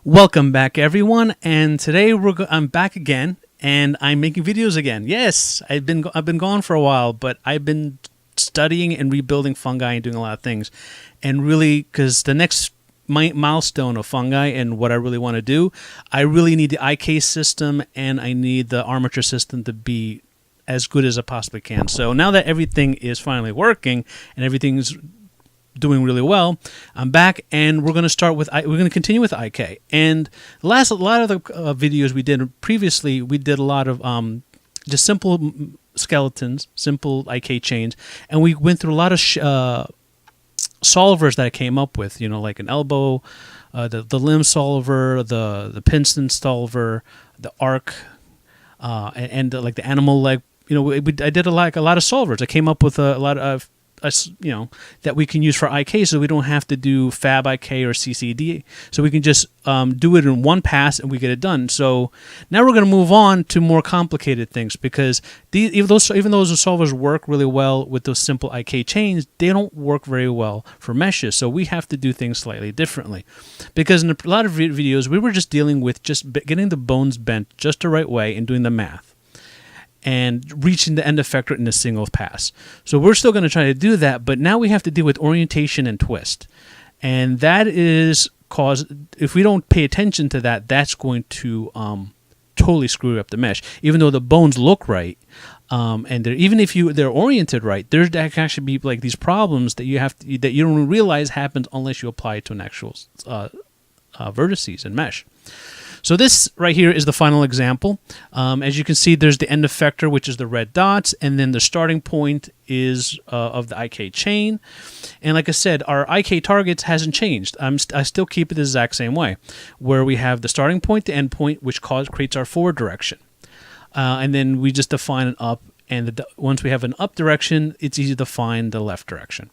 Welcome back, everyone, and today I'm back again, and I'm making videos again. Yes, I've been gone for a while, but I've been studying and rebuilding fungi and doing a lot of things, and really, because the next milestone of fungi and what I really want to do, I really need the Icade system and I need the armature system to be as good as I possibly can. So now that everything is finally working and everything's doing really well, I'm back, and we're going to continue with Icade. And a lot of the videos we did previously, we did a lot of just simple skeletons, simple Icade chains, and we went through a lot of solvers that I came up with. You know, like an elbow, the limb solver, the piston solver, the arc, and like the animal leg. You know, I did a lot of solvers. I came up with a lot of that we can use for IK, so we don't have to do fab IK or CCD, so we can just do it in one pass and we get it done. So now we're going to move on to more complicated things, because even those solvers work really well with those simple IK chains, they don't work very well for meshes. So we have to do things slightly differently, because in a lot of videos we were just dealing with just getting the bones bent just the right way and doing the math and reaching the end effector in a single pass. So we're still going to try to do that, but now we have to deal with orientation and twist. And that is if we don't pay attention to that, that's going to totally screw up the mesh. Even though the bones look right, and even if they're oriented right, there can actually be like these problems that that you don't realize happens unless you apply it to an actual vertices and mesh. So this right here is the final example. As you can see, there's the end effector, which is the red dots, and then the starting point is of the Icade chain. And like I said, our Icade targets hasn't changed. I still keep it the exact same way, where we have the starting point, the end point, which creates our forward direction. And then we just define an up, and once we have an up direction, it's easy to find the left direction.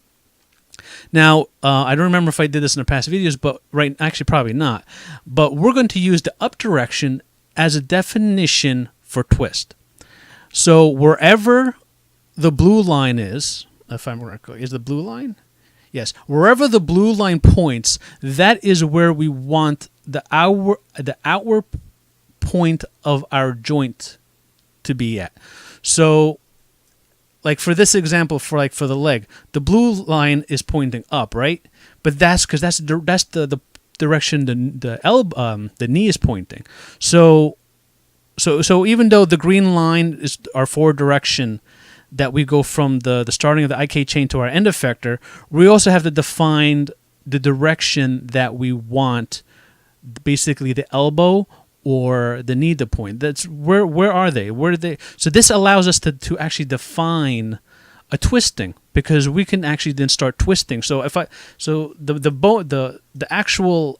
Now, I don't remember if I did this in the past videos, but actually probably not. But we're going to use the up direction as a definition for twist. So wherever the blue line is, if I'm correct, is the blue line? Yes. Wherever the blue line points, that is where we want the outward point of our joint to be at. So, like for this example, for the leg, the blue line is pointing up, right? But that's because that's the direction the knee is pointing. So even though the green line is our forward direction, that we go from the starting of the IK chain to our end effector, we also have to define the direction that we want, basically the elbow or the knee to point. That's where are they? Where do they? So this allows us to actually define a twisting, because we can actually then start twisting. So the actual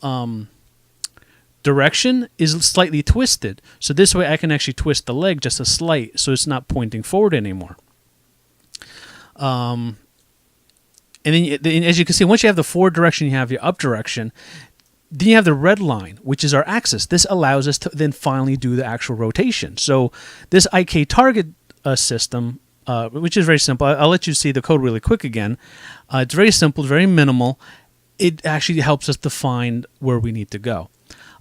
direction is slightly twisted. So this way I can actually twist the leg just a slight, so it's not pointing forward anymore. And then as you can see, once you have the forward direction, you have your up direction. Then you have the red line, which is our axis. This allows us to then finally do the actual rotation. So this Icade target system, which is very simple. I'll let you see the code really quick again. It's very simple, very minimal. It actually helps us define where we need to go.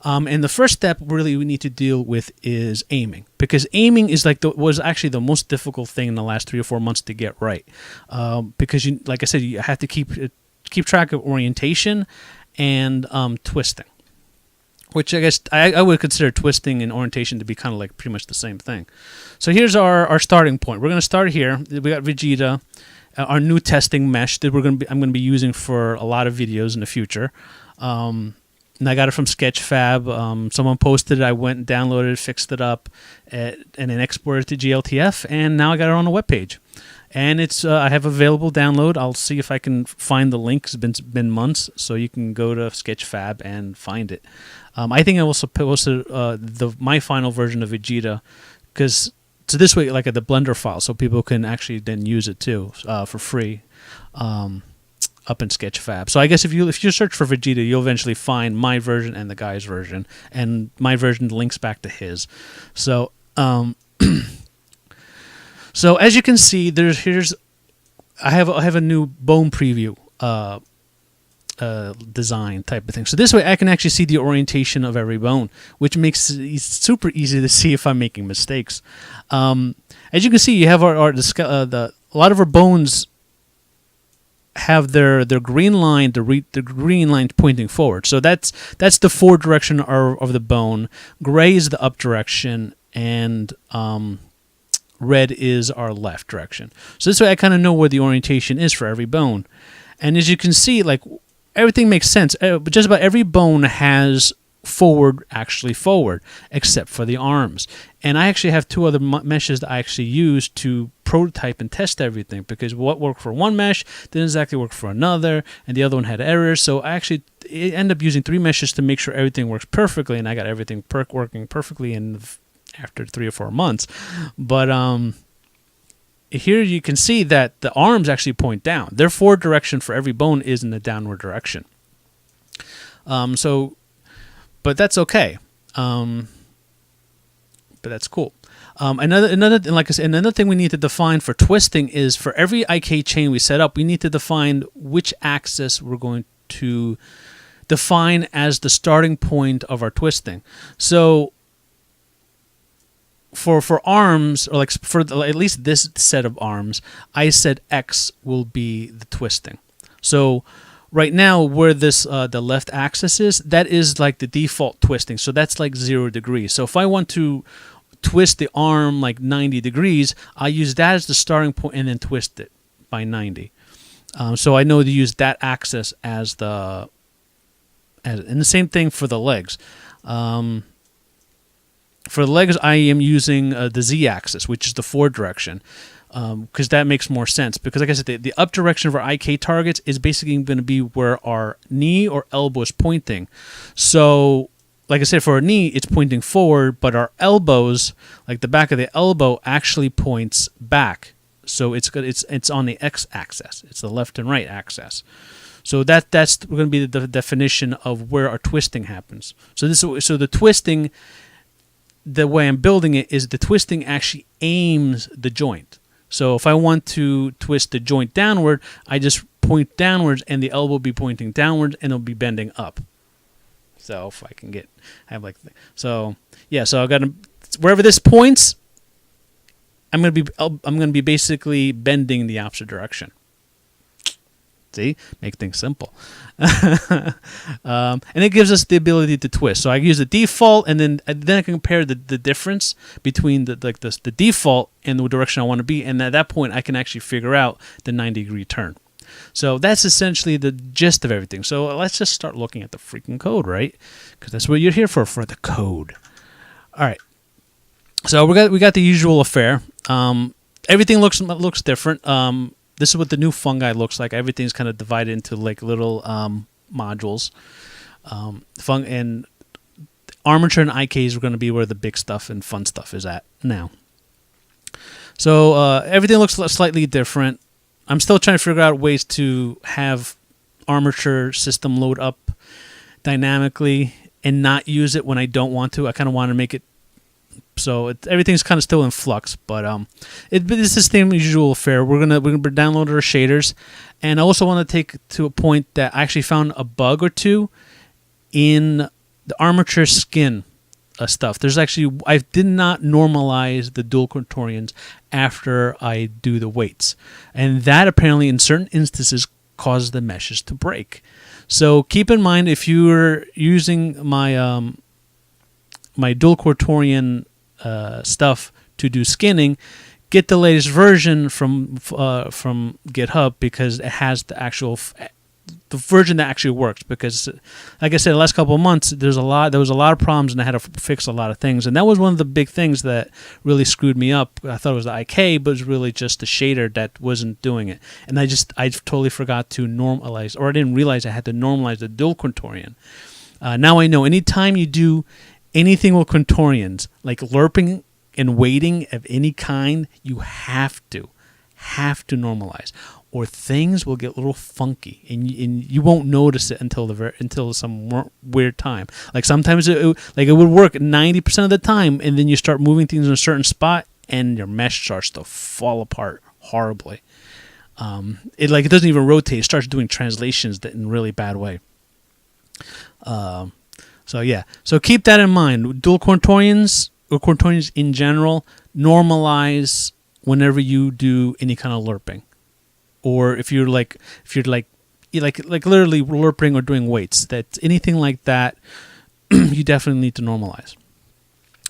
And the first step really we need to deal with is aiming, because aiming is was actually the most difficult thing in the last 3 or 4 months to get right. Because like I said, you have to keep track of orientation and twisting, which I guess I would consider twisting and orientation to be kind of like pretty much the same thing. So here's our starting point. We're going to start here. We got Vegeta, our new testing mesh that I'm going to be using for a lot of videos in the future. And I got it from Sketchfab. Someone posted it. I went and downloaded it, fixed it up, and then exported it to GLTF, and now I got it on the webpage. And it's I have available download. I'll see if I can find the link. It's been months, so you can go to Sketchfab and find it. I think I will post my final version of Vegeta, so this way, like the Blender file, so people can actually then use it too for free up in Sketchfab. So I guess if you search for Vegeta, you'll eventually find my version and the guy's version, and my version links back to his. So. So as you can see, I have a new bone preview design type of thing. So this way I can actually see the orientation of every bone, which makes it super easy to see if I'm making mistakes. As you can see, you have a lot of our bones have their green line, the green line pointing forward. So that's the forward direction of the bone. Gray is the up direction, and red is our left direction. So this way I kind of know where the orientation is for every bone. And as you can see, like, everything makes sense. Just about every bone has forward, except for the arms. And I actually have two other meshes that I actually use to prototype and test everything, because what worked for one mesh didn't exactly work for another, and the other one had errors. So I actually end up using 3 meshes to make sure everything works perfectly, and I got everything working perfectly after 3 or 4 months. But here you can see that the arms actually point down. Their forward direction for every bone is in the downward direction. But that's okay. But that's cool. Another like I said, another thing we need to define for twisting is, for every Icade chain we set up, we need to define which axis we're going to define as the starting point of our twisting. So for arms, or like for at least this set of arms, I said X will be the twisting. So right now, where this the left axis is, that is like the default twisting. So that's like 0 degrees. So if I want to twist the arm like 90 degrees, I use that as the starting point and then twist it by 90. So I know to use that axis as and the same thing for the legs. For the legs, I am using the Z-axis, which is the forward direction, because that makes more sense. Because, like I said, the up direction of our Icade targets is basically going to be where our knee or elbow is pointing. So, like I said, for our knee, it's pointing forward, but our elbows, like the back of the elbow, actually points back. So it's on the X-axis. It's the left and right axis. So that's going to be the definition of where our twisting happens. So the twisting, the way I'm building it is the twisting actually aims the joint. So if I want to twist the joint downward, I just point downwards, and the elbow will be pointing downwards, and it'll be bending up. So if I can have like, so yeah, so I got to, wherever this points, I'm gonna be basically bending the opposite direction. See, make things simple. And it gives us the ability to twist. So I use the default, and then I can compare the difference between the default and the direction I want to be, and at that point I can actually figure out the 90-degree turn. So that's essentially the gist of everything. So let's just start looking at the freaking code, right? Because that's what you're here for the code. All right. So we got the usual affair. Everything looks different. This is what the new fungi looks like. Everything's kind of divided into like little modules. And armature and Icades are going to be where the big stuff and fun stuff is at now. So everything looks slightly different. I'm still trying to figure out ways to have armature system load up dynamically and not use it when I don't want to. I kind of want to make it so everything's kind of still in flux, but it's the same usual affair. We're gonna download our shaders, and I also want to take to a point that I actually found a bug or two in the armature skin stuff. There's actually, I did not normalize the dual contorians after I do the weights, and that apparently in certain instances causes the meshes to break. So keep in mind, if you're using my my dual contorian stuff to do skinning, get the latest version from GitHub, because it has the version that actually works. Because, like I said, the last couple of months there was a lot of problems, and I had to fix a lot of things, and that was one of the big things that really screwed me up. I thought it was the IK, but it was really just the shader that wasn't doing it, and I totally forgot to normalize, or I didn't realize I had to normalize the dual contorian. Now I know anytime you do anything with contorians, like lerping and weighting of any kind, you have to normalize, or things will get a little funky, and you won't notice it until some weird time. Like sometimes it would work 90% of the time, and then you start moving things in a certain spot, and your mesh starts to fall apart horribly. It doesn't even rotate. It starts doing translations in a really bad way. So yeah, so keep that in mind. Dual quaternions or quaternions in general normalize whenever you do any kind of lerping, or if you're like literally lerping or doing weights. That anything like that, you definitely need to normalize.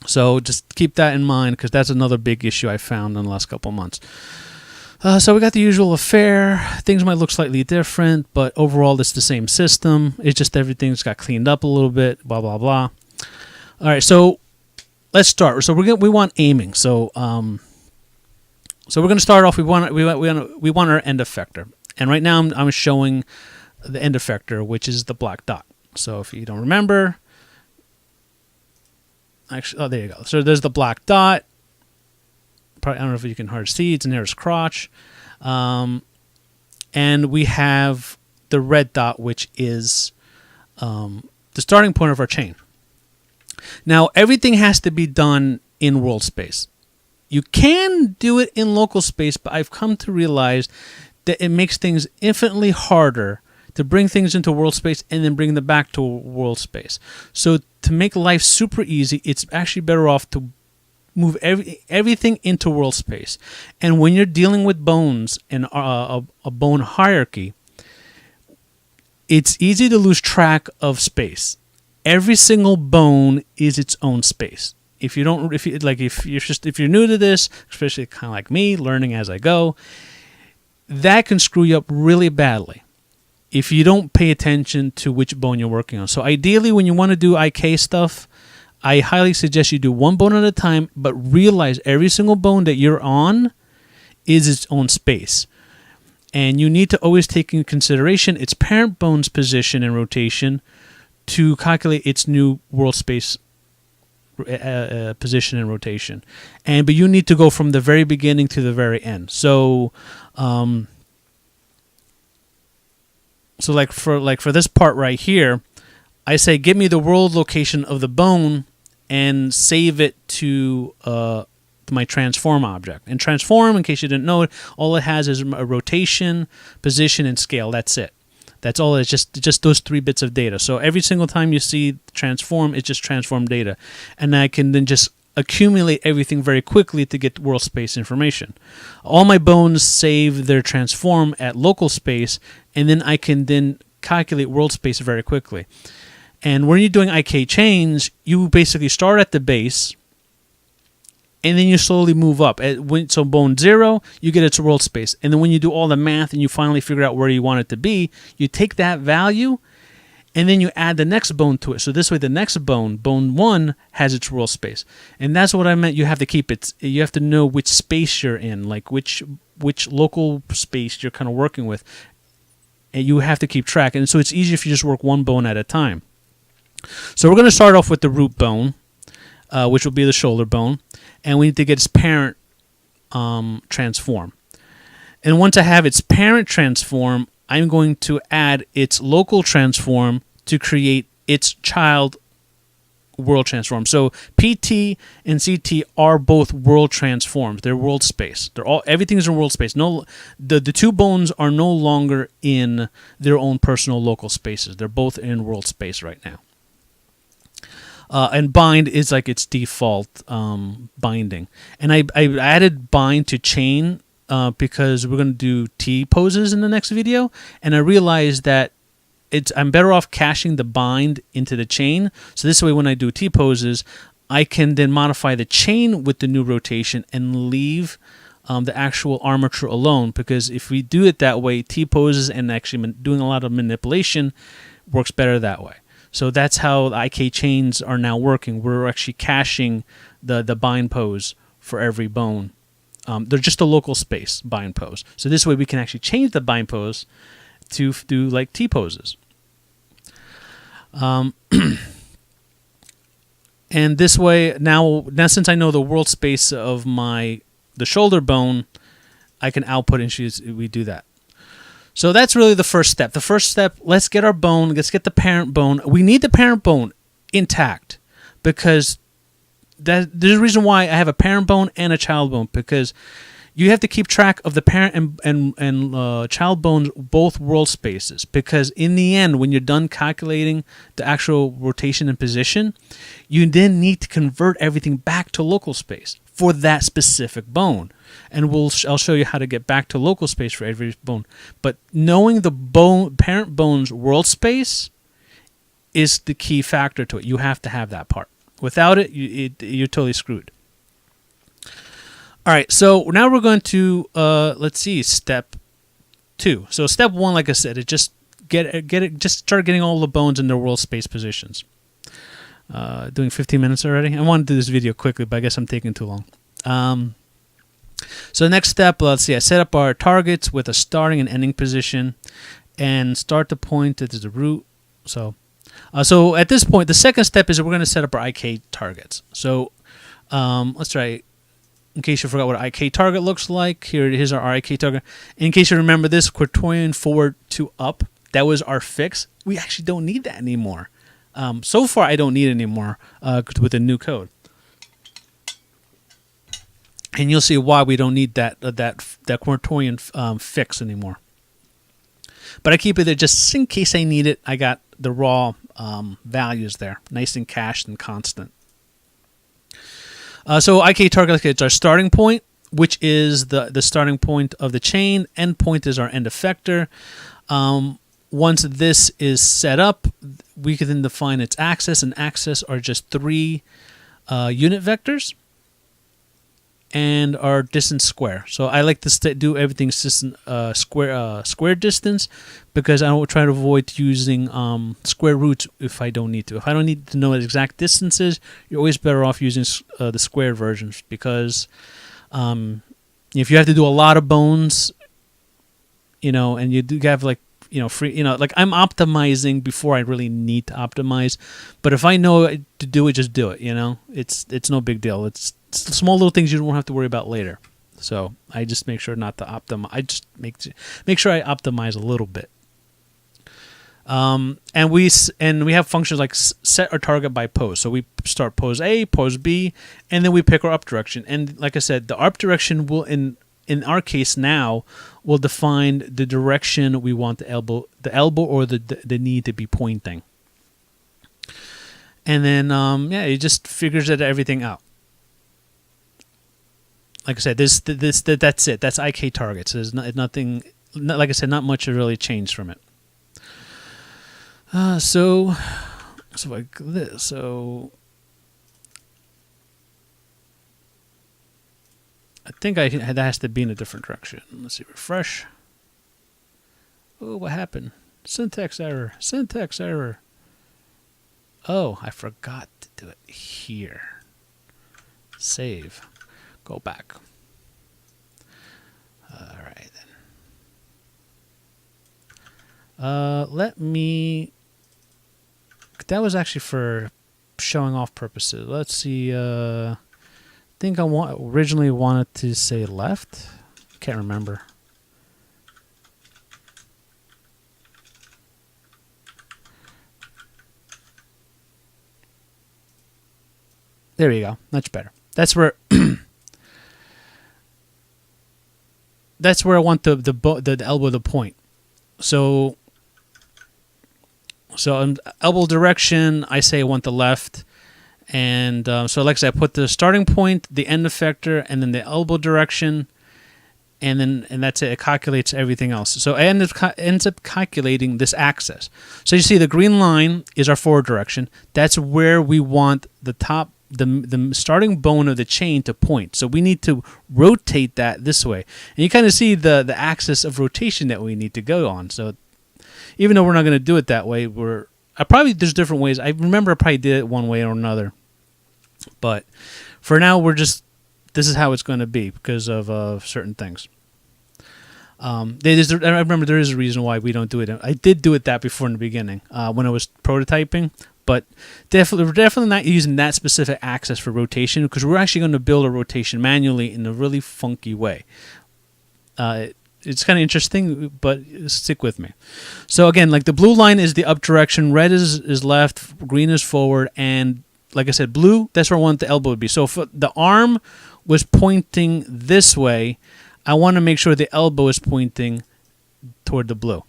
So just keep that in mind, because that's another big issue I found in the last couple of months. So we got the usual affair. Things might look slightly different, but overall it's the same system. It's just everything's got cleaned up a little bit, blah, blah, blah. All right, so let's start. So we want aiming. So we're going to start off. We want our end effector. And right now I'm showing the end effector, which is the black dot. So if you don't remember, actually, there you go. So there's the black dot. Probably, I don't know if you can hardly see. It's near his crotch. And we have the red dot, which is the starting point of our chain. Now, everything has to be done in world space. You can do it in local space, but I've come to realize that it makes things infinitely harder to bring things into world space and then bring them back to world space. So to make life super easy, it's actually better off to move everything into world space. And when you're dealing with bones and a bone hierarchy, it's easy to lose track of space. Every single bone is its own space. If you're new to this, especially kind of like me, learning as I go, that can screw you up really badly if you don't pay attention to which bone you're working on. So ideally, when you want to do IK stuff, I highly suggest you do one bone at a time, but realize every single bone that you're on is its own space. And you need to always take into consideration its parent bone's position and rotation to calculate its new world space position and rotation. But you need to go from the very beginning to the very end. So for this part right here, I say give me the world location of the bone and save it to my transform object. And transform, in case you didn't know it, all it has is a rotation, position, and scale. That's it. That's all. It's just those 3 bits of data. So every single time you see transform, it's just transform data. And I can then just accumulate everything very quickly to get world space information. All my bones save their transform at local space, and then I can then calculate world space very quickly. And when you're doing IK chains, you basically start at the base, and then you slowly move up. So bone 0, you get its world space. And then when you do all the math and you finally figure out where you want it to be, you take that value, and then you add the next bone to it. So this way the next bone, bone 1, has its world space. And that's what I meant. You have to keep it. You have to know which space you're in, like which local space you're kind of working with. And you have to keep track. And so it's easier if you just work one bone at a time. So we're going to start off with the root bone, which will be the shoulder bone, and we need to get its parent transform. And once I have its parent transform, I'm going to add its local transform to create its child world transform. So PT and CT are both world transforms. They're world space. Everything's in world space. No, the 2 bones are no longer in their own personal local spaces. They're both in world space right now. And bind is like its default binding. And I added bind to chain because we're going to do T poses in the next video. And I realized that I'm better off caching the bind into the chain. So this way when I do T poses, I can then modify the chain with the new rotation and leave the actual armature alone. Because if we do it that way, T poses and actually doing a lot of manipulation works better that way. So that's how the IK chains are now working. We're actually caching the bind pose for every bone. They're just a local space bind pose. So this way we can actually change the bind pose to do like T poses. And this way, now since I know the world space of the shoulder bone, I can output and we do that. So that's really the first step. The first step, let's get our bone, let's get the parent bone. We need the parent bone intact because there's a reason why I have a parent bone and a child bone, because you have to keep track of the parent and child bones, both world spaces, because in the end, when you're done calculating the actual rotation and position, you then need to convert everything back to local space for that specific bone. And I'll show you how to get back to local space for every bone. But knowing the parent bone's world space is the key factor to it. You have to have that part. Without it, you're totally screwed. All right, so now we're going to let's see, step 2. So step 1, like I said, is just just start getting all the bones in their world space positions. Doing 15 minutes already. I want to do this video quickly, but I guess I'm taking too long. So the next step, let's see, I set up our targets with a starting and ending position, and start to point to the root. So at this point, the second step is that we're going to set up our Icade targets. So let's try. In case you forgot what an Icade target looks like, here's our Icade target. In case you remember this, quaternion forward to up, that was our fix. We actually don't need that anymore. So far, I don't need it anymore with the new code. And you'll see why we don't need that quaternion fix anymore. But I keep it there just in case I need it. I got the raw values there, nice and cached and constant. So Icade target is our starting point, which is the starting point of the chain. End point is our end effector. Once this is set up, we can then define its axis, and axis are just 3 unit vectors and our distance square. So I like to do everything square distance, because I don't try to avoid using square roots if I don't need to. If I don't need to know the exact distances, you're always better off using the square versions, because if you have to do a lot of bones, and you do have like free, like I'm optimizing before I really need to optimize. But if I know to do it, just do it. It's no big deal. It's small little things you don't have to worry about later. So I just make sure not to optimize. I just make sure I optimize a little bit. And we have functions like set our target by pose. So we start pose A, pose B, and then we pick our up direction. And like I said, the up direction will in our case now will define the direction we want the elbow or the knee to be pointing. And then it just figures everything out. Like I said, that's it. That's Icade targets. There's nothing. Like I said, not much really changed from it. So like this. So I think that has to be in a different direction. Let's see. Refresh. Oh, what happened? Syntax error. Syntax error. Oh, I forgot to do it here. Save. Go back. All right, then. Let me... That was actually for showing off purposes. Let's see. I think I originally wanted to say left. Can't remember. There you go. Much better. That's where... That's where I want the elbow to point. So elbow direction, I say I want the left. And so like I said, I put the starting point, the end effector, and then the elbow direction. And that's it. It calculates everything else. So it ends up calculating this axis. So you see the green line is our forward direction. That's where we want the top, the starting bone of the chain to point. So we need to rotate that this way. And you kind of see the axis of rotation that we need to go on. So even though we're not going to do it that way, there's different ways. I remember I probably did it one way or another. But for now, this is how it's going to be because of certain things. I remember there is a reason why we don't do it. I did do it that before in the beginning when I was prototyping. But we're definitely not using that specific axis for rotation, because we're actually going to build a rotation manually in a really funky way. It's kind of interesting, but stick with me. So again, like the blue line is the up direction, red is left, green is forward, and like I said, blue, that's where I want the elbow to be. So if the arm was pointing this way, I want to make sure the elbow is pointing toward the blue.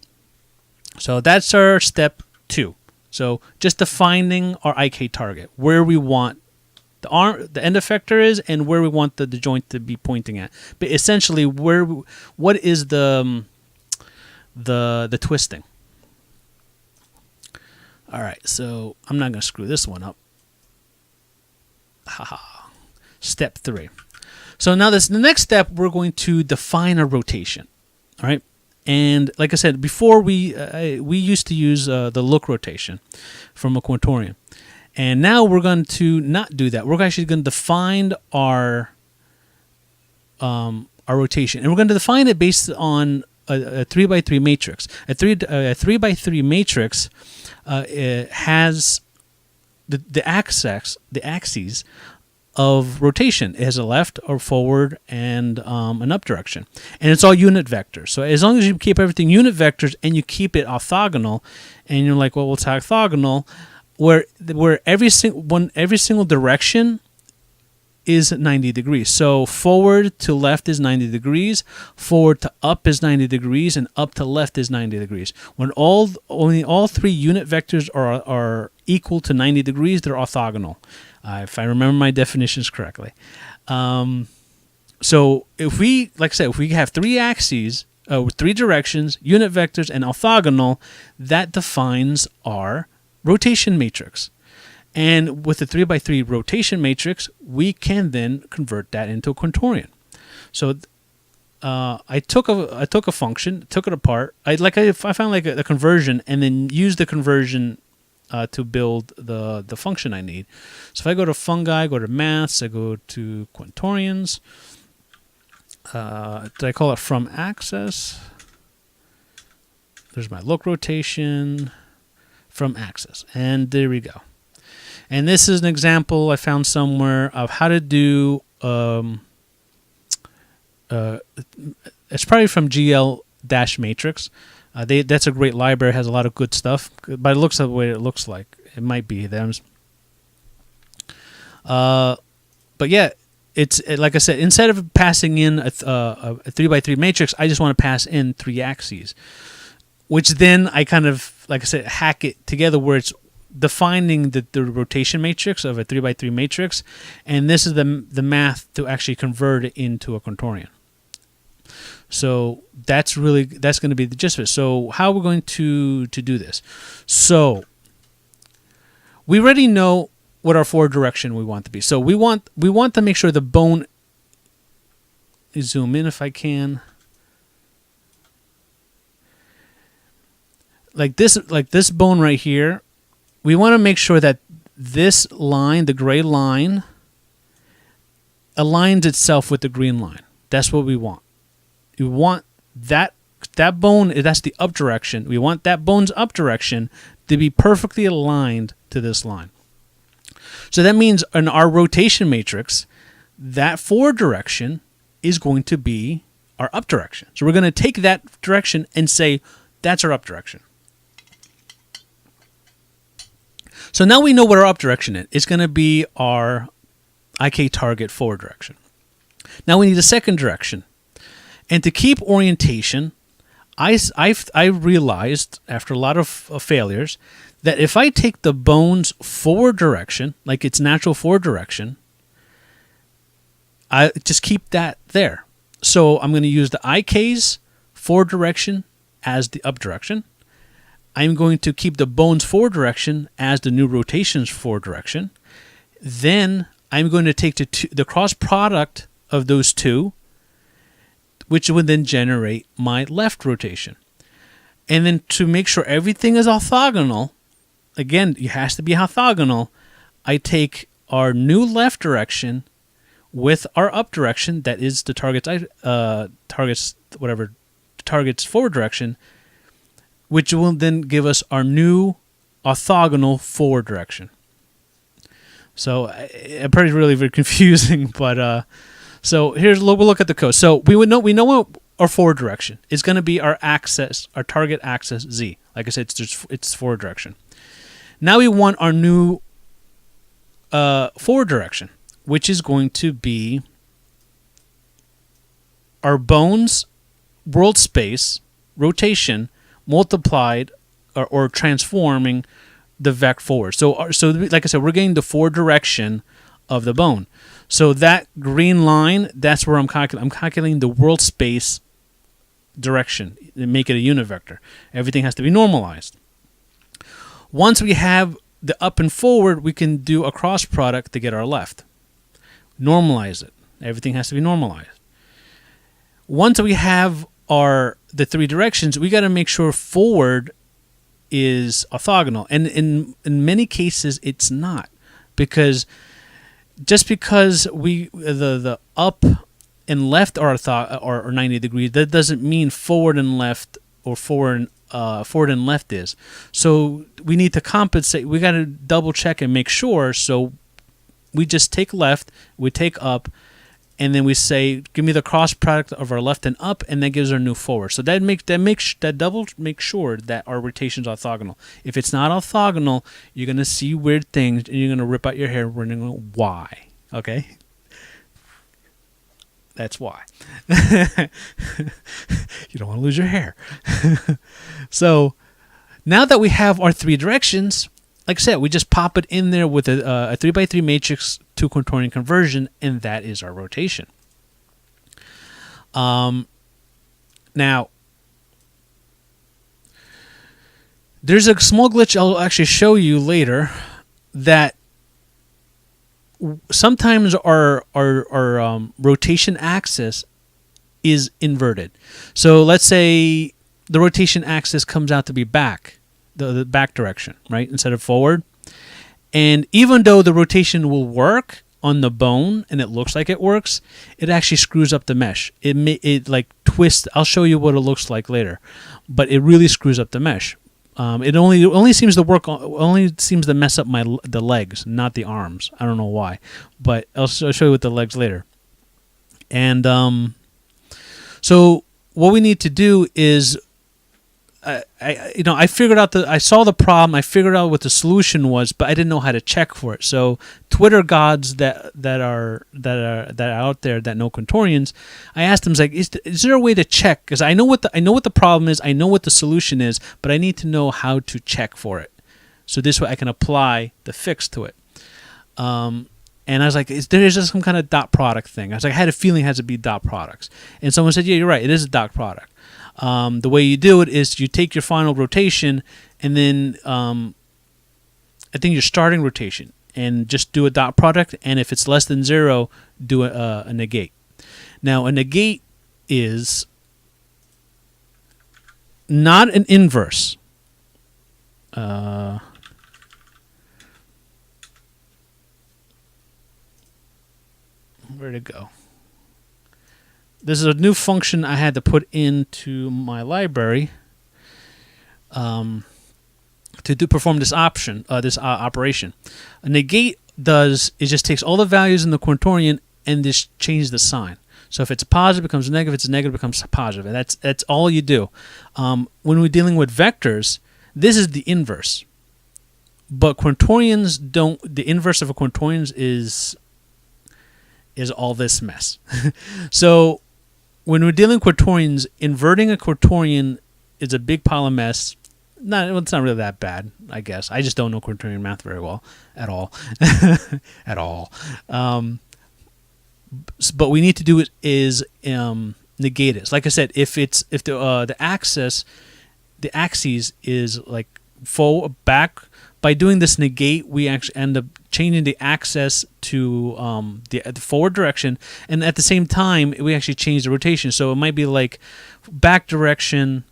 So that's our step 2. So just defining our Icade target, where we want the end effector is, and where we want the joint to be pointing at. But essentially, what is the twisting? All right, so I'm not going to screw this one up. Haha. Step 3. So now the next step, we're going to define a rotation. All right, and like I said before, we used to use the look rotation from a quantorian. And now we're going to not do that. We're actually going to define our rotation, and we're going to define it based on a 3x3 matrix. A 3x3 matrix has the axes of rotation. It has a left or forward and an up direction, and it's all unit vectors. So as long as you keep everything unit vectors and you keep it orthogonal, and you're like, well, what's orthogonal? Where every single direction is 90 degrees. So forward to left is 90 degrees, forward to up is 90 degrees, and up to left is 90 degrees. When only all 3 unit vectors are equal to 90 degrees, they're orthogonal. If I remember my definitions correctly. So if we have 3 axes, 3 directions, unit vectors, and orthogonal, that defines our rotation matrix. And with the 3x3 rotation matrix, we can then convert that into a quantorian. So I took a function, took it apart. I found like a conversion, and then used the conversion to build the function I need. So if I go to fungi, go to maths, I go to quantorians. Did I call it from axis? There's my look rotation. From axis, and there we go. And this is an example I found somewhere of how to do it's probably from GL-matrix. That's a great library, has a lot of good stuff, but it looks the way it looks like. It might be them. But yeah, it's like I said, instead of passing in a 3x3 matrix, I just want to pass in 3 axes, which then I kind of, like I said, hack it together where it's defining the rotation matrix of a 3x3 matrix, and this is the math to actually convert it into a quantorian. So that's going to be the gist of it. So how are we going to do this? So we already know what our forward direction we want to be. So we want to make sure the bone, zoom in if I can. Like this bone right here, we want to make sure that this line, the gray line, aligns itself with the green line. That's what we want. We want that bone, that's the up direction. We want that bone's up direction to be perfectly aligned to this line. So that means in our rotation matrix, that forward direction is going to be our up direction. So we're going to take that direction and say, that's our up direction. So now we know what our up direction is. It's going to be our Icade target forward direction. Now we need a second direction. And to keep orientation, I realized after a lot of failures that if I take the bone's forward direction, like its natural forward direction, I just keep that there. So I'm going to use the Icade's forward direction as the up direction. I'm going to keep the bone's forward direction as the new rotation's forward direction. Then I'm going to take the cross product of those two, which would then generate my left rotation. And then to make sure everything is orthogonal, again, it has to be orthogonal, I take our new left direction with our up direction, that is the target's forward direction, which will then give us our new orthogonal forward direction. So it's probably really very confusing, but so we'll look at the code. So we know what our forward direction is going to be. Our axis, our target axis z. Like I said, it's forward direction. Now we want our new forward direction, which is going to be our bone's world space rotation multiplied or transforming the vec forward. So like I said, we're getting the forward direction of the bone. So that green line, that's where I'm calculating. I'm calculating the world space direction and make it a unit vector. Everything has to be normalized. Once we have the up and forward, we can do a cross product to get our left. Normalize it. Everything has to be normalized. Once we have the three directions, we got to make sure forward is orthogonal. And in many cases, it's not, because just because the up and left are 90 degrees, that doesn't mean forward and left or forward and left is. So we need to compensate. We got to double check and make sure. So we just take left, we take up, and then we say, give me the cross product of our left and up, and that gives our new forward. So that double makes sure that our rotation is orthogonal. If it's not orthogonal, you're gonna see weird things, and you're gonna rip out your hair. We're gonna go, why? Okay, that's why. You don't want to lose your hair. So now that we have our three directions, like I said, we just pop it in there with a 3x3 matrix to quaternion conversion, and that is our rotation. Now, there's a small glitch I'll actually show you later, that sometimes our rotation axis is inverted. So let's say the rotation axis comes out to be back. The back direction, right, instead of forward. And even though the rotation will work on the bone and it looks like it works, it actually screws up the mesh. It like twists. I'll show you what it looks like later, but it really screws up the mesh. It only seems to work. Only seems to mess up the legs, not the arms. I don't know why, but I'll show you with the legs later. And so what we need to do is, I figured out I saw the problem. I figured out what the solution was, but I didn't know how to check for it. So Twitter gods that are out there that know quaternions, I asked them, like, is there a way to check? Because I know what the problem is. I know what the solution is, but I need to know how to check for it. So this way I can apply the fix to it. And I was like, there's just some kind of dot product thing. I was like, I had a feeling it has to be dot products. And someone said, yeah, you're right. It is a dot product. The way you do it is you take your final rotation, and then I think your starting rotation, and just do a dot product. And if it's less than 0, do a negate. Now, a negate is not an inverse. Where'd it go? This is a new function I had to put into my library to perform this operation. A negate is just takes all the values in the quaternion and just changes the sign. So if it's a positive, it becomes a negative. If it's a negative, it becomes a positive. And that's all you do. When we're dealing with vectors, this is the inverse. But quaternions don't. The inverse of a quaternion is all this mess. So when we're dealing with quaternions, inverting a quaternion is a big pile of mess. It's not really that bad, I guess. I just don't know quaternion math very well at all. At all. But we need to do is negate it. Like I said, if the axis is like forward, back, by doing this negate, we actually end up changing the axis to the forward direction, and at the same time, we actually change the rotation. So it might be like back direction,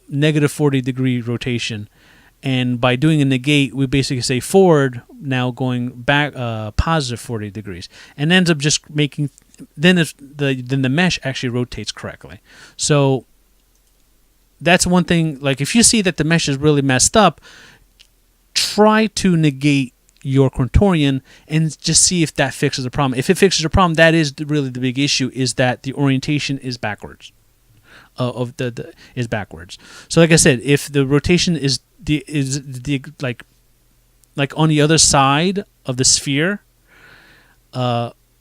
negative 40-degree rotation, and by doing a negate, we basically say forward now going back positive 40 degrees, and ends up just making then the mesh actually rotates correctly. So that's one thing. Like if you see that the mesh is really messed up, try to negate your quaternion and just see if that fixes the problem. If it fixes the problem, that is really the big issue, is that the orientation is backwards. Is backwards. So like I said, if the rotation is like on the other side of the sphere,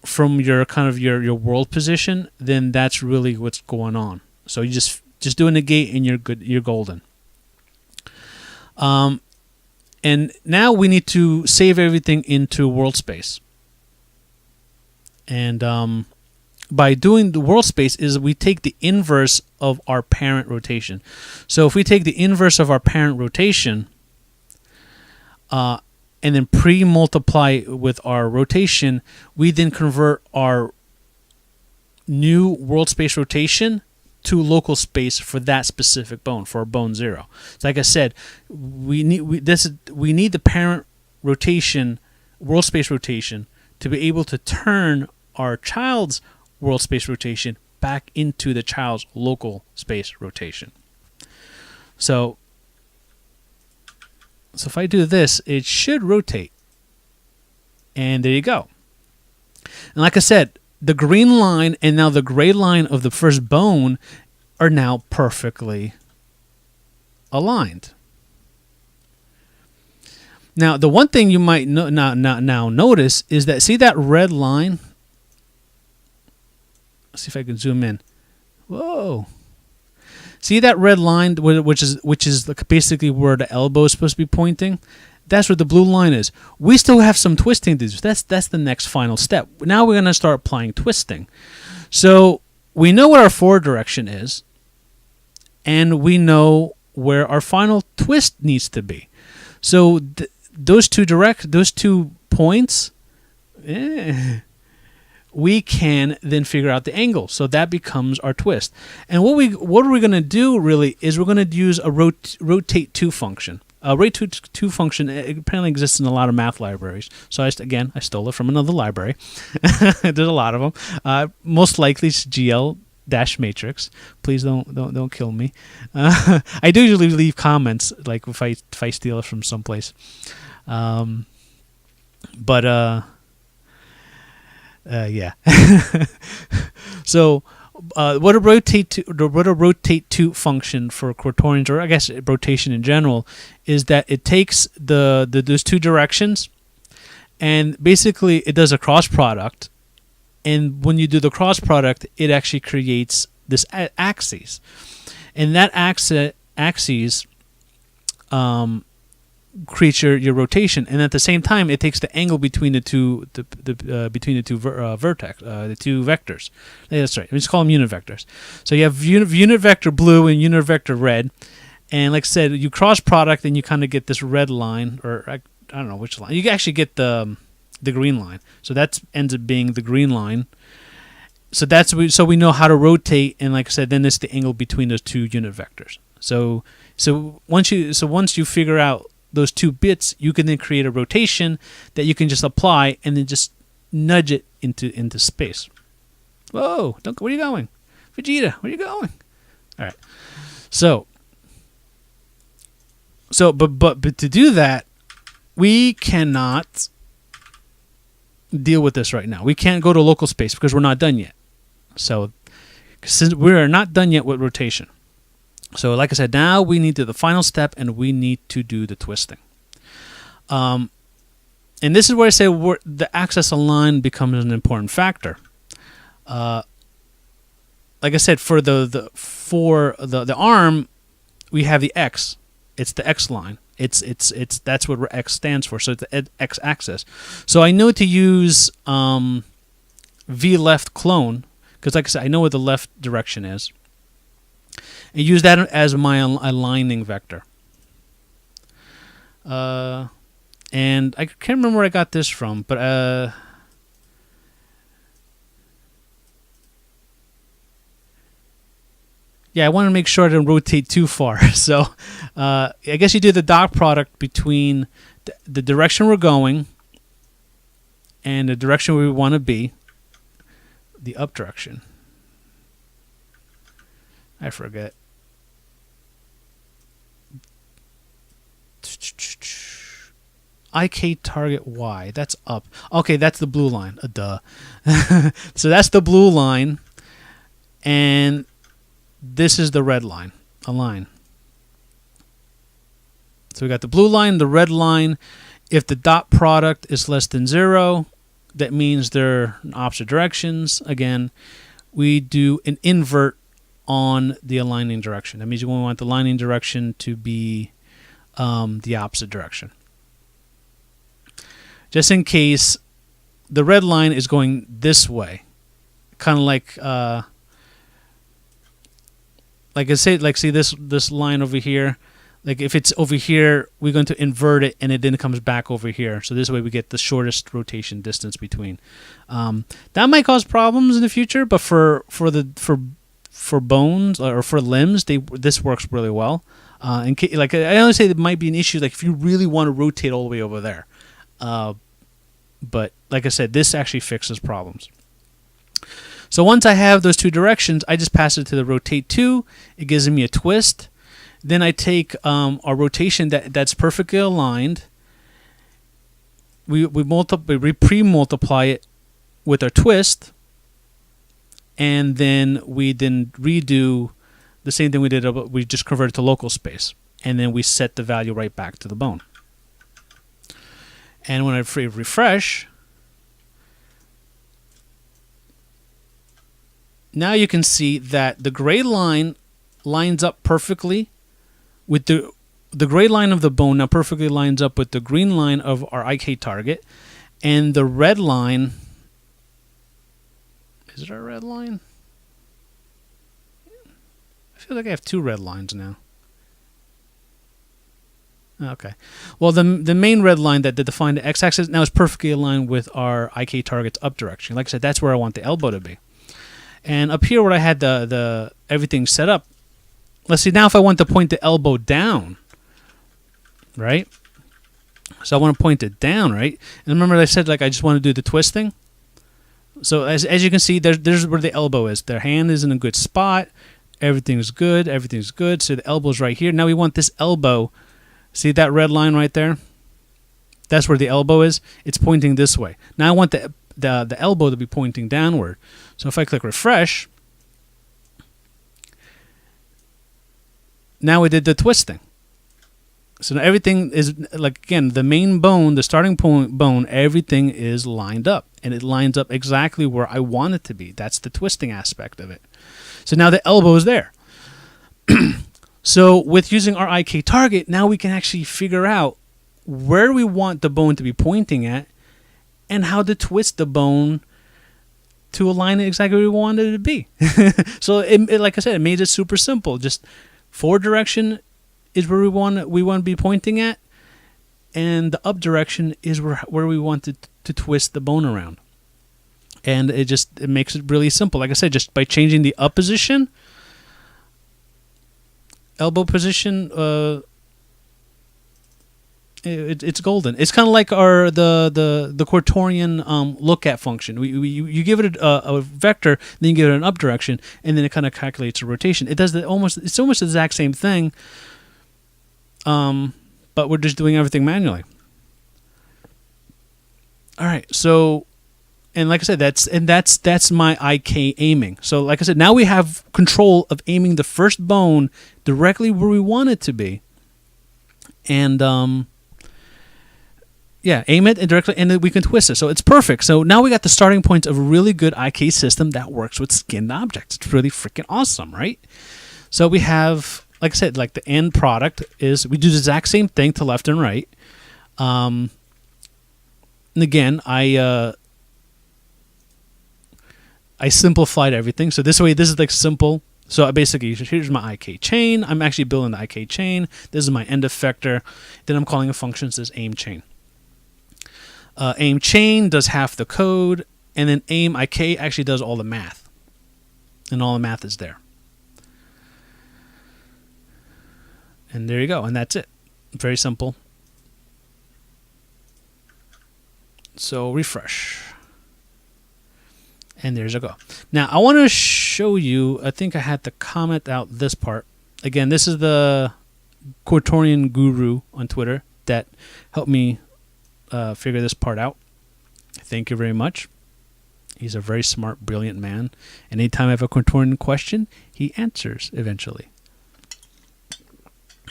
from your kind of your world position, then that's really what's going on. So you just do a negate and you're good. You're golden. And now we need to save everything into world space. And by doing the world space is we take the inverse of our parent rotation. So if we take the inverse of our parent rotation, and then pre-multiply with our rotation, we then convert our new world space rotation to local space for that specific bone, for our bone 0. So like I said, we need the parent rotation, world space rotation, to be able to turn our child's world space rotation back into the child's local space rotation. So if I do this, it should rotate. And there you go. And like I said, the green line and now the gray line of the first bone are now perfectly aligned. Now, the one thing you might now notice is that, see that red line? Let's see if I can zoom in. Whoa. See that red line, which is basically where the elbow is supposed to be pointing? That's where the blue line is. We still have some twisting to do. That's the next final step. Now we're going to start applying twisting. So we know what our forward direction is, and we know where our final twist needs to be. So those two points, we can then figure out the angle. So that becomes our twist. And what are we going to do really is we're going to use a rotate 2 function. A rotate 2 function apparently exists in a lot of math libraries. So I stole it from another library. There's a lot of them. Most likely it's GL-matrix. Please don't kill me. I do usually leave comments like if I steal it from someplace. Yeah. So what a rotate 2 function for quaternions, or I guess rotation in general, is that it takes those two directions, and basically it does a cross product. And when you do the cross product, it actually creates this axis, and that axis creates your rotation, and at the same time, it takes the angle between the two vectors. That's right. We just call them unit vectors. So you have unit vector blue and unit vector red, and like I said, you cross product, and you kind of get this red line, or I don't know which line. You actually get the green line. So that ends up being the green line. So we know how to rotate, and like I said, then it's the angle between those two unit vectors. So once you figure out those two bits, you can then create a rotation that you can just apply and then just nudge it into space. Whoa! Where are you going, Vegeta? Where are you going? All right. But to do that, we cannot deal with this right now. We can't go to local space because we're not done yet. So since we are not done yet with rotation. So like I said, now we need to do the final step, and we need to do the twisting. And this is where I say the axis align becomes an important factor. Like I said, for the arm, we have the X. It's the X line. It's that's what X stands for. So it's the X axis. So I know to use V left clone, because like I said, I know what the left direction is. And use that as my aligning vector. And I can't remember where I got this from, but yeah, I want to make sure I don't rotate too far. So I guess you do the dot product between the direction we're going and the direction we want to be, the up direction. I forget. Icade target Y. That's up. Okay, that's the blue line. Duh. So that's the blue line, and this is the red line. A line. So we got the blue line, the red line. If the dot product is less than 0, that means they're in opposite directions. Again, we do an invert on the aligning direction. That means we want the aligning direction to be the opposite direction. Just in case the red line is going this way, kind of like I say, like see this line over here. Like if it's over here, we're going to invert it, and it then comes back over here. So this way we get the shortest rotation distance between. That might cause problems in the future, but for bones or for limbs, this works really well. Like I only say it might be an issue like if you really want to rotate all the way over there. But like I said, this actually fixes problems. So once I have those two directions, I just pass it to the rotate 2. It gives me a twist. Then I take our rotation that's perfectly aligned. We pre-multiply it with our twist, and then we redo the same thing we did. We just convert it to local space, and then we set the value right back to the bone. And when I refresh, now you can see that the gray line lines up perfectly with the gray line of the bone now perfectly lines up with the green line of our Icade target, and the red line, is it our red line? I feel like I have two red lines now. Okay. Well, the main red line that defined the x-axis now is perfectly aligned with our Icade target's up direction. Like I said, that's where I want the elbow to be. And up here where I had the everything set up, let's see, now if I want to point the elbow down, right? So I want to point it down, right? And remember I said like I just want to do the twist thing? So as you can see, there's where the elbow is. Their hand is in a good spot. Everything's good. Everything's good. So the elbow's right here. Now we want this elbow. See that red line right there? That's where the elbow is. It's pointing this way. Now I want the elbow to be pointing downward. So if I click refresh, now we did the twist thing. So now everything is, like, again, the main bone, the starting point bone, everything is lined up. And it lines up exactly where I want it to be. That's the twisting aspect of it. So now the elbow is there. So with using our Icade target, now we can actually figure out where we want the bone to be pointing at and how to twist the bone to align it exactly where we want it to be. So like I said, it made it super simple. Just forward direction is where we want to be pointing at, and the up direction is where we want to twist the bone around. And it makes it really simple. Like I said, just by changing the up position, elbow position, it's golden. It's kind of like the Quaternion look at function. You give it a vector, then you give it an up direction, and then it kind of calculates a rotation. It does it's almost the exact same thing, but we're just doing everything manually. All right, so. And like I said, that's my IK aiming. So like I said, now we have control of aiming the first bone directly where we want it to be. And yeah, aim it directly, and then we can twist it. So it's perfect. So now we got the starting point of a really good IK system that works with skinned objects. It's really freaking awesome, right? So we have, like I said, like the end product is we do the exact same thing to left and right. And again, I simplified everything. So this way, this is like simple. So basically, here's my IK chain. I'm actually building the IK chain. This is my end effector. Then I'm calling a function that says aim chain. Aim chain does half the code, and then aim IK actually does all the math. And all the math is there. And there you go. And that's it. Very simple. So refresh. And there's a go. Now, I want to show you, I think I had to comment out this part. Again, this is the Quaternion guru on Twitter that helped me figure this part out. Thank you very much. He's a very smart, brilliant man. And anytime I have a Quaternion question, he answers eventually.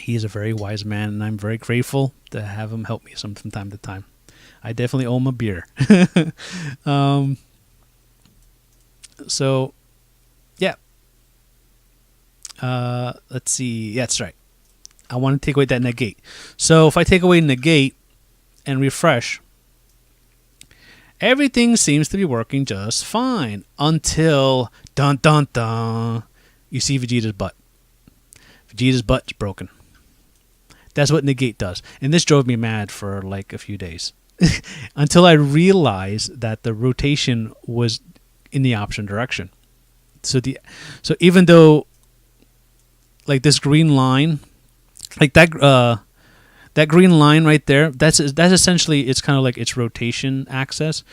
He is a very wise man, and I'm very grateful to have him help me from time to time. I definitely owe him a beer. So, yeah. Let's see. Yeah, that's right. I want to take away that negate. So if I take away negate and refresh, everything seems to be working just fine until dun dun dun, you see Vegeta's butt. Vegeta's butt's broken. That's what negate does, and this drove me mad for like a few days until I realized that the rotation was in the opposite direction. So even though like this green line, like that green line right there, that's essentially, it's kind of like its rotation axis.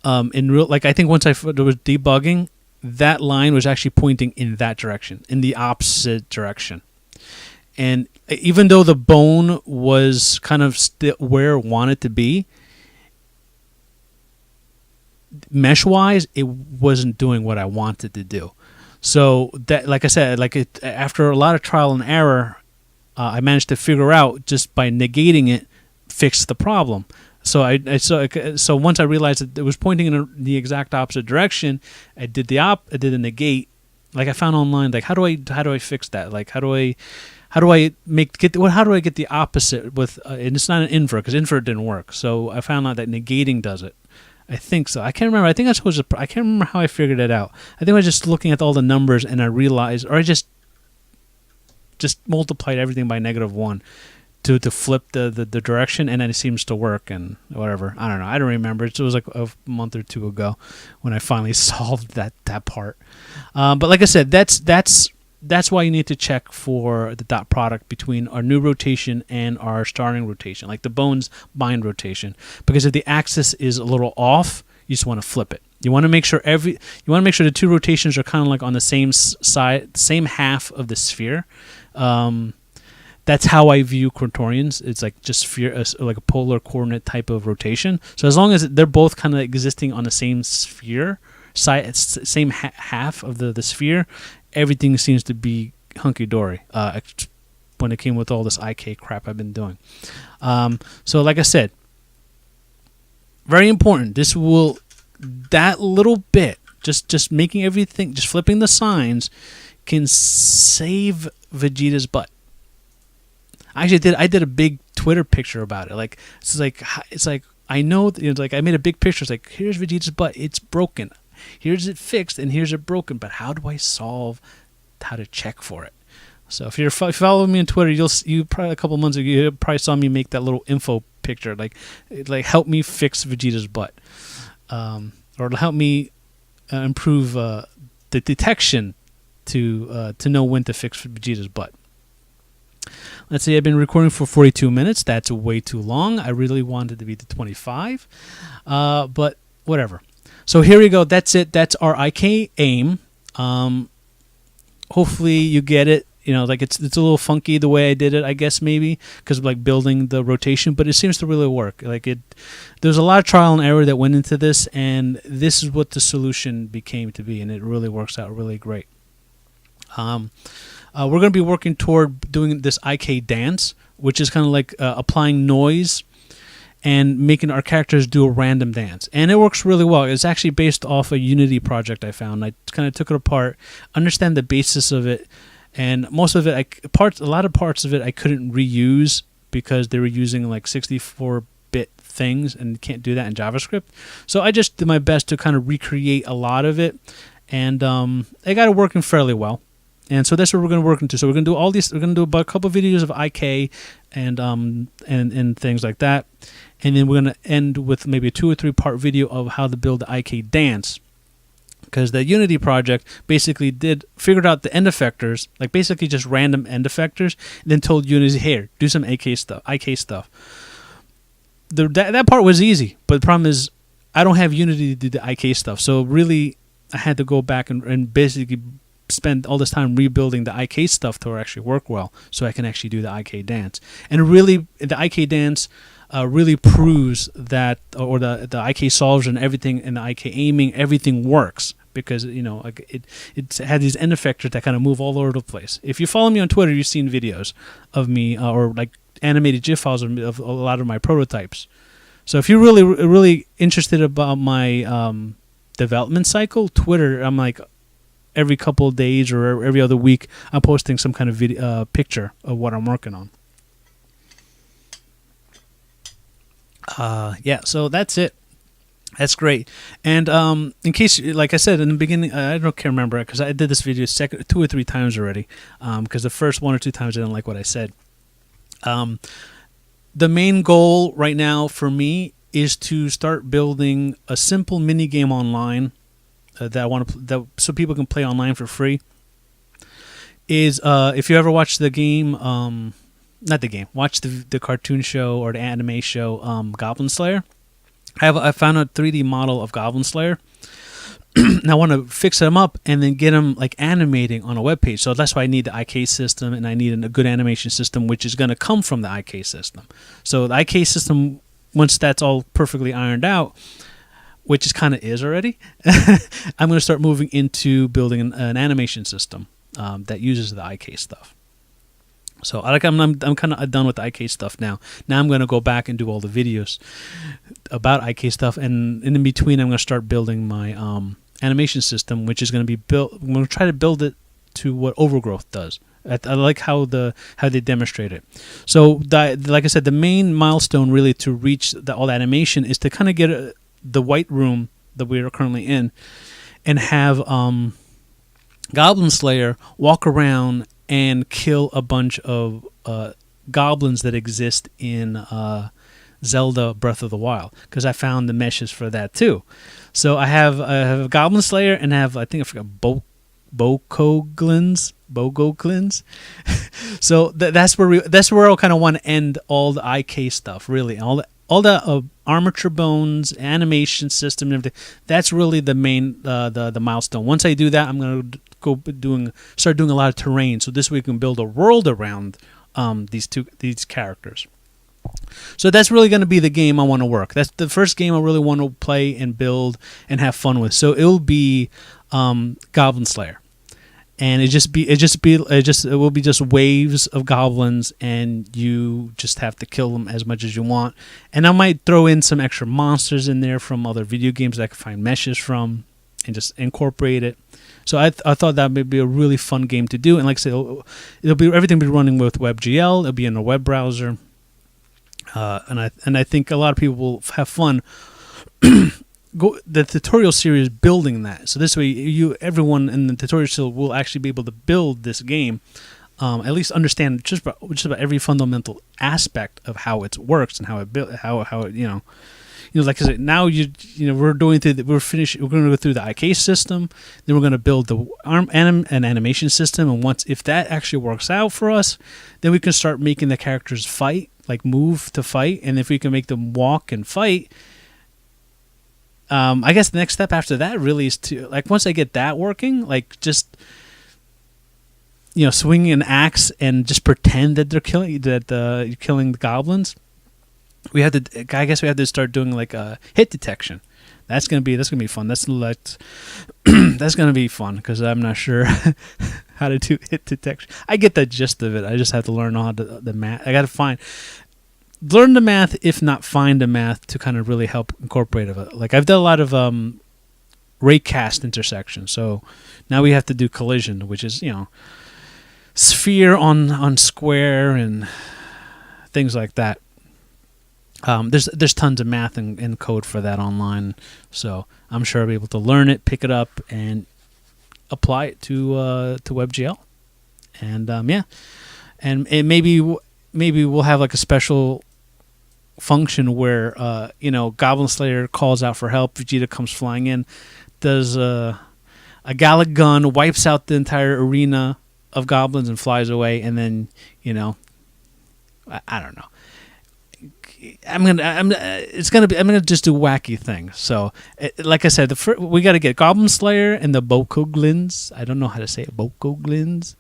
In real, like I think once I was debugging, that line was actually pointing in that direction, in the opposite direction. And even though the bone was kind of where it wanted to be, mesh-wise, it wasn't doing what I wanted to do. So that, like I said, after a lot of trial and error, I managed to figure out, just by negating it, fix the problem. So so once I realized that it was pointing in the exact opposite direction, I did the negate. Like I found online, like how do I fix that? Like how do I get the opposite with? And it's not an invert, because invert didn't work. So I found out that negating does it. I think so. I can't remember. I think I can't remember how I figured it out. I think I was just looking at all the numbers and I realized, or I just multiplied everything by -1 to flip the direction, and then it seems to work, and whatever. I don't know. I don't remember. It was like a month or two ago when I finally solved that part. But like I said, that's why you need to check for the dot product between our new rotation and our starting rotation, like the bones bind rotation. Because if the axis is a little off, you just want to flip it. You want to make sure the two rotations are kind of like on the same side, same half of the sphere. That's how I view quaternions. It's like just sphere, like a polar coordinate type of rotation. So as long as they're both kind of existing on the same sphere side, same half of the sphere, everything seems to be hunky dory. When it came with all this IK crap I've been doing. So like I said, very important. That little bit, just making everything, just flipping the signs, can save Vegeta's butt. Actually, I did a big Twitter picture about it. Like it's like I know, like I made a big picture. It's like, here's Vegeta's butt. It's broken. Here's it fixed, and here's it broken. But how do I solve how to check for it? So if you're following me on Twitter, you probably a couple months ago, you probably saw me make that little info picture. Like help me fix Vegeta's butt, or help me improve the detection to know when to fix Vegeta's butt. Let's see, I've been recording for 42 minutes. That's way too long. I really wanted to be to 25, but whatever. So here we go. That's it. That's our IK aim. Hopefully you get it. Like it's a little funky the way I did it, I guess, maybe because of like building the rotation, but it seems to really work. There's a lot of trial and error that went into this, and this is what the solution became to be, and it really works out really great. We're going to be working toward doing this IK dance, which is kind of like applying noise and making our characters do a random dance. And it works really well. It's actually based off a Unity project I found. I kind of took it apart, understand the basis of it, and most of it, a lot of parts of it I couldn't reuse because they were using like 64-bit things, and you can't do that in JavaScript. So I just did my best to kind of recreate a lot of it, and I got it working fairly well. And so that's what we're going to work into. So we're going to do all these. We're going to do about a couple of videos of IK and things like that, and then we're going to end with maybe a 2 or 3 part video of how to build the IK dance. Because the Unity project basically figured out the end effectors, like basically just random end effectors, and then told Unity, here, do some IK stuff. That part was easy, but the problem is I don't have Unity to do the IK stuff. So really, I had to go back and basically spend all this time rebuilding the IK stuff to actually work well, so I can actually do the IK dance. And really, the IK dance really proves that, or the IK solves and everything, and the IK aiming, everything works, because it had these end effectors that kind of move all over the place. If you follow me on Twitter, you've seen videos of me or like animated GIF files of a lot of my prototypes. So if you're really interested about my development cycle, Twitter, I'm like every couple of days or every other week, I'm posting some kind of video, picture of what I'm working on. Yeah, so that's it. That's great. And in case, like I said in the beginning, I can't remember because I did this video 2 or 3 times already. Because the first 1 or 2 times I didn't like what I said. The main goal right now for me is to start building a simple mini game online that I want to so people can play online for free. Is if you ever watch the game, not the game, watch the cartoon show or the anime show, Goblin Slayer. I found a 3D model of Goblin Slayer. And I want to fix them up and then get them like animating on a web page. So that's why I need the Icade system, and I need a good animation system, which is going to come from the Icade system. So the Icade system, once that's all perfectly ironed out, which is kind of is already, I'm going to start moving into building an animation system that uses the Icade stuff. So I'm kind of done with the Icade stuff now. Now I'm going to go back and do all the videos about Icade stuff, and in between I'm going to start building my animation system, which is going to be built. I'm going to try to build it to what Overgrowth does. I like how they demonstrate it. So like I said, the main milestone really to reach all the animation is to kind of get the white room that we are currently in, and have Goblin Slayer walk around and kill a bunch of goblins that exist in Zelda Breath of the Wild, because I found the meshes for that too. So I have a Goblin Slayer and I forgot Bogoglins. So that's where I'll kind of want to end all the IK stuff, really. All the armature bones, animation system, and everything. That's really the main the milestone. Once I do that, I'm gonna start doing a lot of terrain. So this way we can build a world around these characters. So that's really going to be the game I want to work. That's the first game I really want to play and build and have fun with. So it'll be Goblin Slayer, and it will be just waves of goblins, and you just have to kill them as much as you want. And I might throw in some extra monsters in there from other video games that I can find meshes from, and just incorporate it. So I thought that would be a really fun game to do. And like I said, everything will be running with WebGL. It'll be in a web browser. And I think a lot of people will have fun. The tutorial series building that. So this way, everyone in the tutorial series will actually be able to build this game. At least understand just about every fundamental aspect of how it works and how it like I said, now we're going to go through the IK system, then we're going to build the an animation system, and if that actually works out for us, then we can start making the characters fight, like move to fight, and if we can make them walk and fight, I guess the next step after that really is to, like, once I get that working, like, just swing an axe and just pretend that you're killing the goblins. I guess we have to start doing like a hit detection. That's gonna be fun. That's gonna be fun because I'm not sure how to do hit detection. I get the gist of it. I just have to learn all the math. I gotta learn the math, if not find the math to kind of really help incorporate it. Like I've done a lot of raycast intersection. So now we have to do collision, which is sphere on square and things like that. There's tons of math and code for that online, so I'm sure I'll be able to learn it, pick it up, and apply it to WebGL, and and maybe we'll have like a special function where Goblin Slayer calls out for help, Vegeta comes flying in, does a Gallic gun, wipes out the entire arena of goblins and flies away, and then I don't know. I'm gonna just do wacky things. So, like I said, we got to get Goblin Slayer and the Bogoglins. I don't know how to say it. Bogoglins.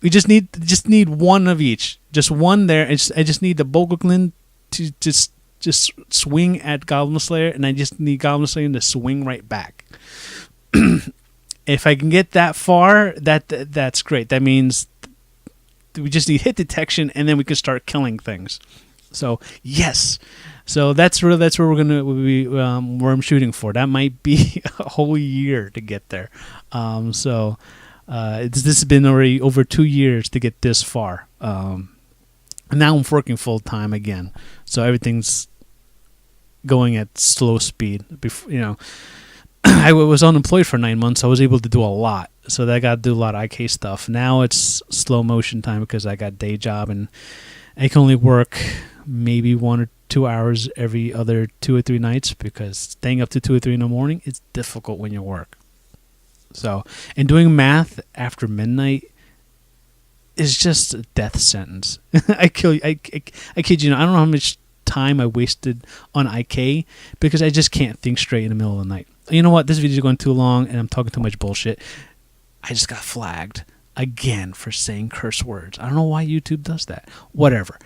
We just need one of each. Just one there. I just need the Bogoglin to just swing at Goblin Slayer, and I just need Goblin Slayer to swing right back. If I can get that far, that's great. That means we just need hit detection, and then we can start killing things. So yes, so that's where we're gonna be where I'm shooting for. That might be a whole year to get there. This has been already over 2 years to get this far. And now I'm working full time again, so everything's going at slow speed. I was unemployed for 9 months. So I was able to do a lot, so I got to do a lot of IK stuff. Now it's slow motion time because I got day job and I can only work maybe 1 or 2 hours every other 2 or 3 nights because staying up to 2 or 3 in the morning is difficult when you work. So, and doing math after midnight is just a death sentence. I kid you not. I don't know how much time I wasted on IK because I just can't think straight in the middle of the night. You know what? This video is going too long and I'm talking too much bullshit. I just got flagged again for saying curse words. I don't know why YouTube does that. Whatever.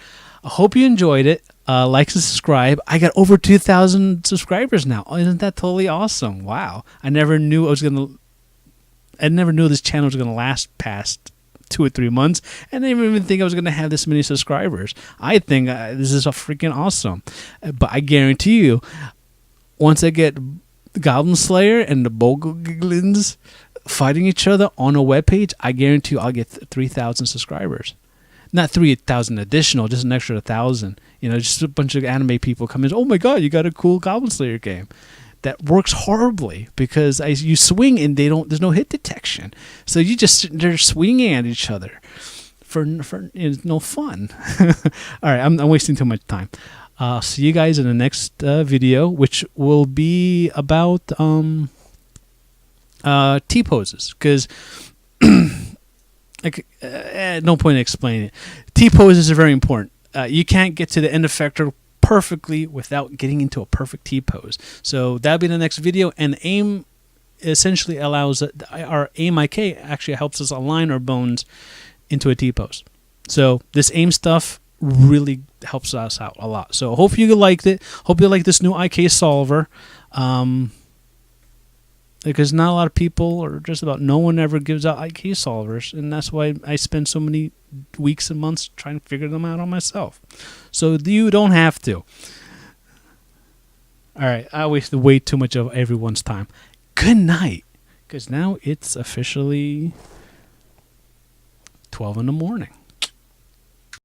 I hope you enjoyed it. Like and subscribe. I got over 2,000 subscribers now. Oh, isn't that totally awesome? Wow. I never knew this channel was gonna last past 2 or 3 months, and I didn't even think I was gonna have this many subscribers. I think this is freaking awesome. But I guarantee you, once I get Goblin Slayer and the Bogoglins fighting each other on a webpage, I guarantee you I'll get 3,000 subscribers. Not 3,000 additional, just an extra 1,000. Just a bunch of anime people come in. Oh my god, you got a cool Goblin Slayer game. That works horribly because you swing and there's no hit detection. So you just they're swinging at each other for no fun. All right, I'm wasting too much time. See you guys in the next video, which will be about T poses because. No point in explaining it. T poses are very important. You can't get to the end effector perfectly without getting into a perfect T pose. So that'll be the next video. And aim essentially allows our aim IK actually helps us align our bones into a T pose. So this aim stuff really helps us out a lot. So hope you liked it. Hope you like this new IK solver. Because not a lot of people, or just about no one, ever gives out IK solvers, and that's why I spend so many weeks and months trying to figure them out on myself. So you don't have to. All right, I wasted way too much of everyone's time. Good night, because now it's officially 12 in the morning.